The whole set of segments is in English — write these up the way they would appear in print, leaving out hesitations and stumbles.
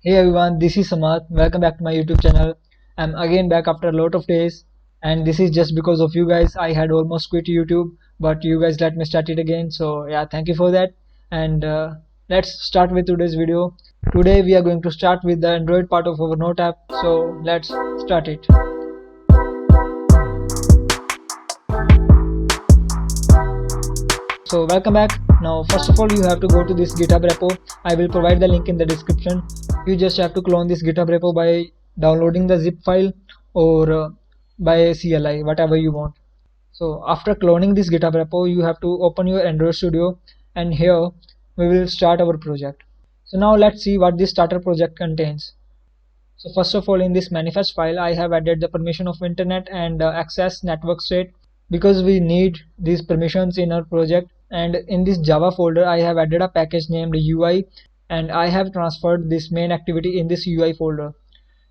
Hey everyone, this is Samarth. Welcome back to my YouTube channel. I'm again back after a lot of days, and this is just because of you guys. I had almost quit YouTube, but you guys let me start it again. So yeah, thank you for that. And let's start with today's video. Today we are going to start with the Android part of our Note app. So let's start it. So welcome back. Now first of all you have to go to this GitHub repo. I will provide the link in the description. You just have to clone this GitHub repo by downloading the zip file or by CLI, whatever you want. So after cloning this GitHub repo, you have to open your Android Studio, and here we will start our project. So now let's see what this starter project contains. So first of all, in this manifest file I have added the permission of internet and access network state, because we need these permissions in our project. And in this Java folder I have added a package named UI, and I have transferred this main activity in this UI folder.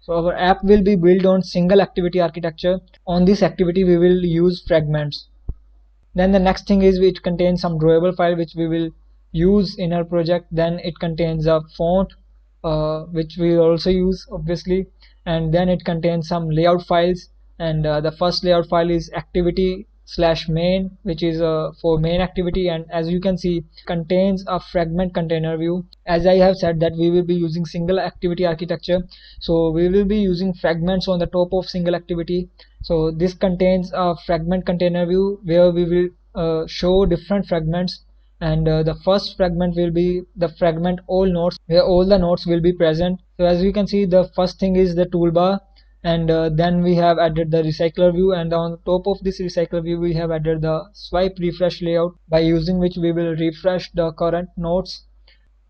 So our app will be built on single activity architecture. On this activity we will use fragments. Then the next thing is it contains some drawable file which we will use in our project. Then it contains a font which we will also use obviously, and then it contains some layout files. And the first layout file is activity/main, which is for main activity, and as you can see contains a fragment container view. As I have said that we will be using single activity architecture, so we will be using fragments on the top of single activity. So this contains a fragment container view where we will show different fragments. And the first fragment will be the fragment all nodes, where all the nodes will be present. So as you can see, the first thing is the toolbar, and then we have added the recycler view, and on top of this recycler view we have added the swipe refresh layout, by using which we will refresh the current nodes.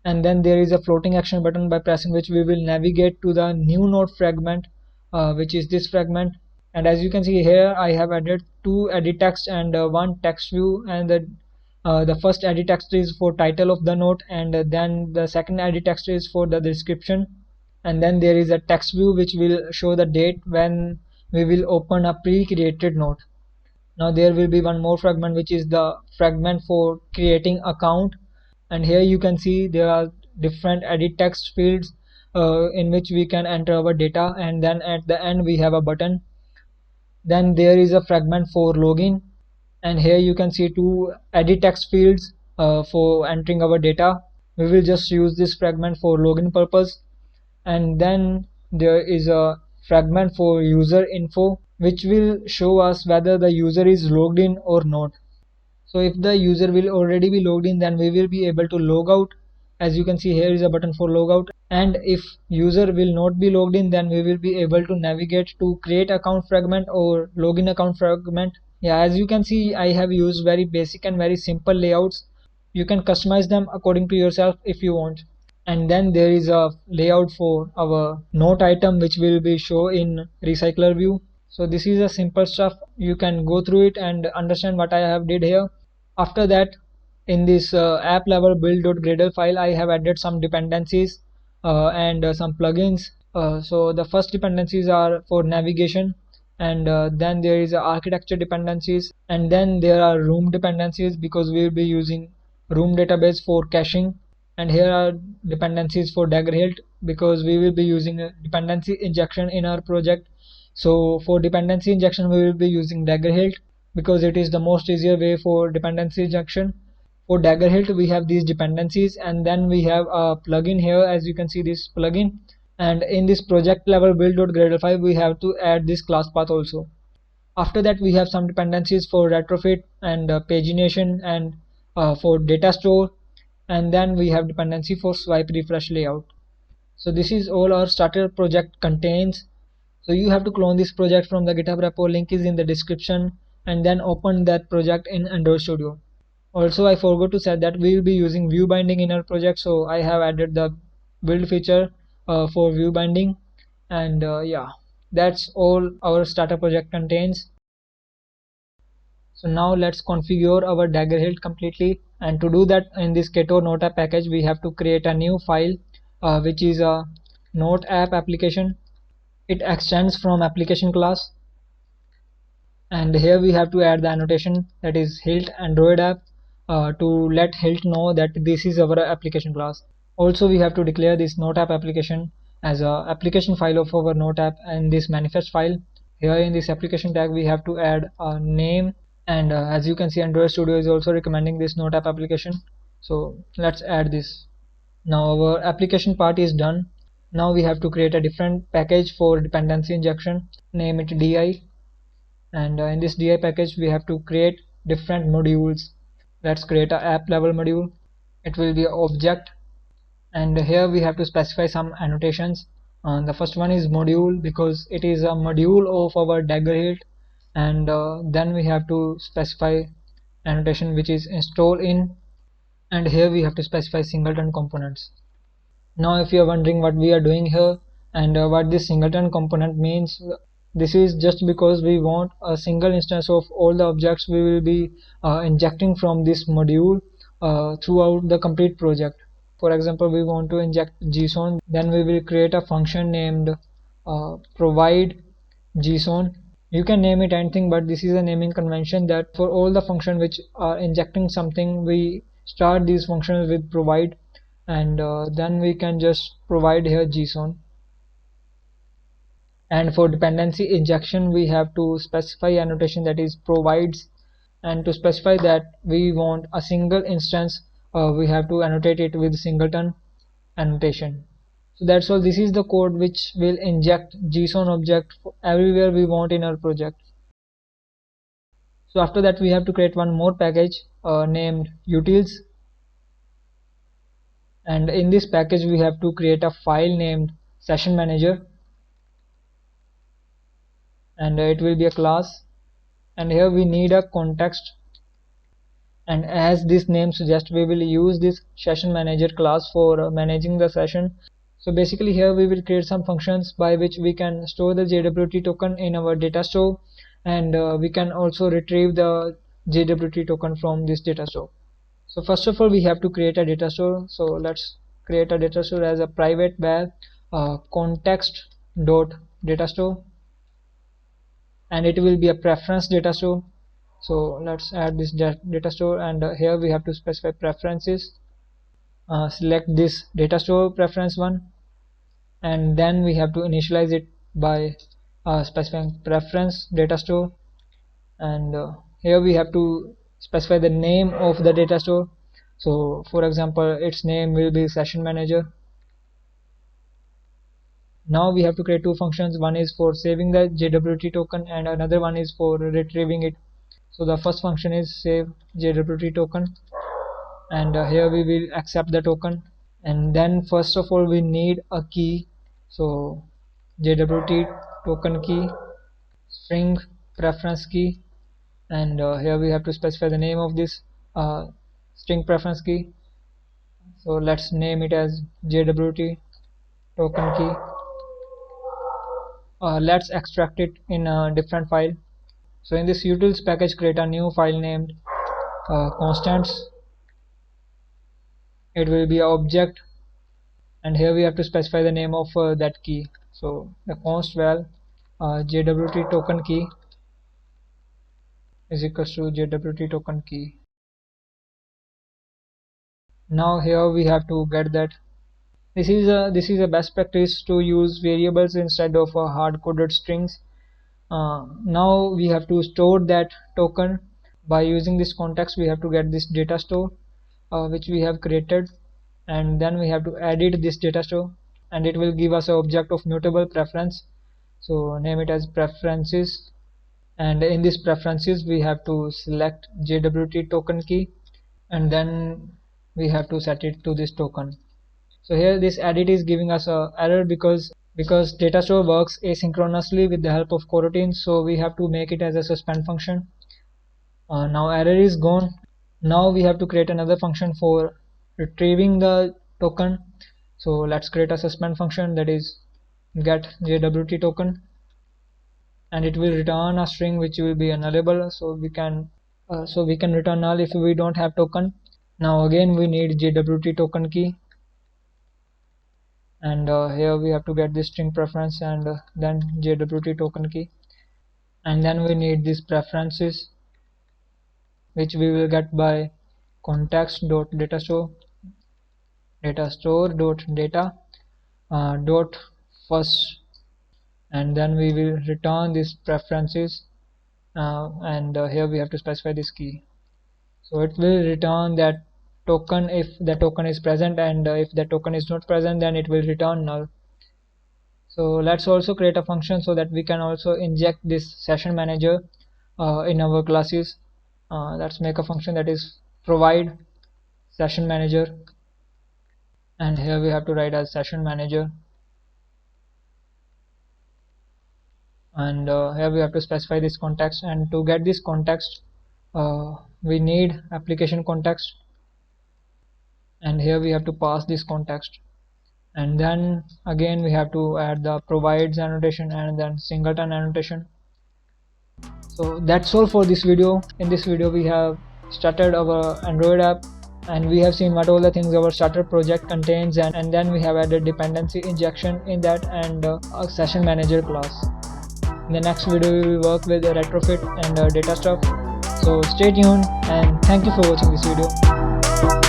And then there is a floating action button, by pressing which we will navigate to the new node fragment, which is this fragment. And as you can see here, I have added two edit text and one text view. And the first edit text is for title of the node, and then the second edit text is for the description. And then there is a text view which will show the date when we will open a pre-created node. Now there will be one more fragment, which is the fragment for creating account. And here you can see there are different edit text fields in which we can enter our data, and then at the end we have a button. Then there is a fragment for login, and here you can see two edit text fields for entering our data. We will just use this fragment for login purpose. And then there is a fragment for user info, which will show us whether the user is logged in or not. So if the user will already be logged in, then we will be able to log out. As you can see, here is a button for logout. And if user will not be logged in, then we will be able to navigate to create account fragment or login account fragment. Yeah, as you can see, I have used very basic and very simple layouts. You can customize them according to yourself if you want. And then there is a layout for our note item, which will be shown in recycler view. So this is a simple stuff. You can go through it and understand what I have did here. After that, in this app level build.gradle file, I have added some dependencies and some plugins. So the first dependencies are for navigation, and then there is architecture dependencies, and then there are room dependencies, because we will be using room database for caching. And here are dependencies for Daggerhilt, because we will be using a dependency injection in our project. So for dependency injection we will be using Daggerhilt, because it is the most easier way for dependency injection. For Daggerhilt we have these dependencies, and then we have a plugin here, as you can see this plugin. And in this project level build.gradle file we have to add this class path also. After that we have some dependencies for retrofit and pagination and for data store. And then we have dependency for swipe refresh layout. So this is all our starter project contains. So you have to clone this project from the GitHub repo, link is in the description, and then open that project in Android Studio. Also I forgot to say that we will be using view binding in our project, so I have added the build feature for view binding. And yeah, that's all our starter project contains. So now let's configure our Daggerhilt completely, and to do that, in this Keto Note app package we have to create a new file which is a Note app application. It extends from application class, and here we have to add the annotation, that is Hilt Android app, to let Hilt know that this is our application class. Also we have to declare this Note app application as a application file of our Note app and this manifest file. Here in this application tag we have to add a name, and as you can see, Android Studio is also recommending this Note app application, so let's add this. Now our application part is done. Now we have to create a different package for dependency injection, name it di, and in this di package we have to create different modules. Let's create a app level module. It will be an object, and here we have to specify some annotations. The first one is module because it is a module of our Dagger hilt, and then we have to specify annotation which is install in, and here we have to specify singleton components. Now if you are wondering what we are doing here and what this singleton component means, this is just because we want a single instance of all the objects we will be injecting from this module throughout the complete project. For example, we want to inject JSON, then we will create a function named provide JSON. You can name it anything, but this is a naming convention that for all the function which are injecting something, we start these functions with provide, and then we can just provide here JSON. And for dependency injection we have to specify annotation that is provides, and to specify that we want a single instance, we have to annotate it with singleton annotation. So that's all. This is the code which will inject JSON object everywhere we want in our project. So after that we have to create one more package named utils, and in this package we have to create a file named session manager, and it will be a class, and here we need a context, and as this name suggests we will use this session manager class for managing the session. So basically here we will create some functions by which we can store the JWT token in our data store, and we can also retrieve the JWT token from this data store. So first of all we have to create a data store. So let's create a data store as a private var context dot data store, and it will be a preference data store. So let's add this data store, and here we have to specify preferences. Select this data store preference one, and then we have to initialize it by specifying preference data store, and here we have to specify the name of the data store. So for example, its name will be session manager. Now we have to create two functions. One is for saving the JWT token and another one is for retrieving it. So the first function is save JWT token, and here we will accept the token, and then first of all we need a key. So JWT token key, string preference key, and here we have to specify the name of this string preference key. So let's name it as JWT token key. Let's extract it in a different file. So in this utils package, create a new file named constants. It will be an object, and here we have to specify the name of that key. So the const val JWT token key is equals to JWT token key. Now here we have to get that. This is a best practice to use variables instead of hard-coded strings. Now we have to store that token. By using this context we have to get this data store which we have created, and then we have to edit this data store, and it will give us an object of mutable preference. So name it as preferences, and in this preferences we have to select JWT token key, and then we have to set it to this token. So here this edit is giving us a error because data store works asynchronously with the help of coroutines, so we have to make it as a suspend function. Now error is gone. Now we have to create another function for retrieving the token. So let's create a suspend function that is get JWT token, and it will return a string which will be nullable, so we can return null if we don't have token. Now again we need JWT token key, and here we have to get this string preference and then JWT token key, and then we need these preferences which we will get by context.datastore data dot first, and then we will return these preferences, and here we have to specify this key. So it will return that token if the token is present, and if the token is not present, then it will return null. So let's also create a function so that we can also inject this session manager in our classes. Let's make a function that is provide session manager, and here we have to write as session manager, and here we have to specify this context, and to get this context we need application context, and here we have to pass this context, and then again we have to add the provides annotation and then singleton annotation. So that's all for this video. In this video we have started our Android app, and we have seen what all the things our starter project contains, and then we have added dependency injection in that, and a session manager class. In the next video we will work with retrofit and data stuff. So stay tuned, and thank you for watching this video.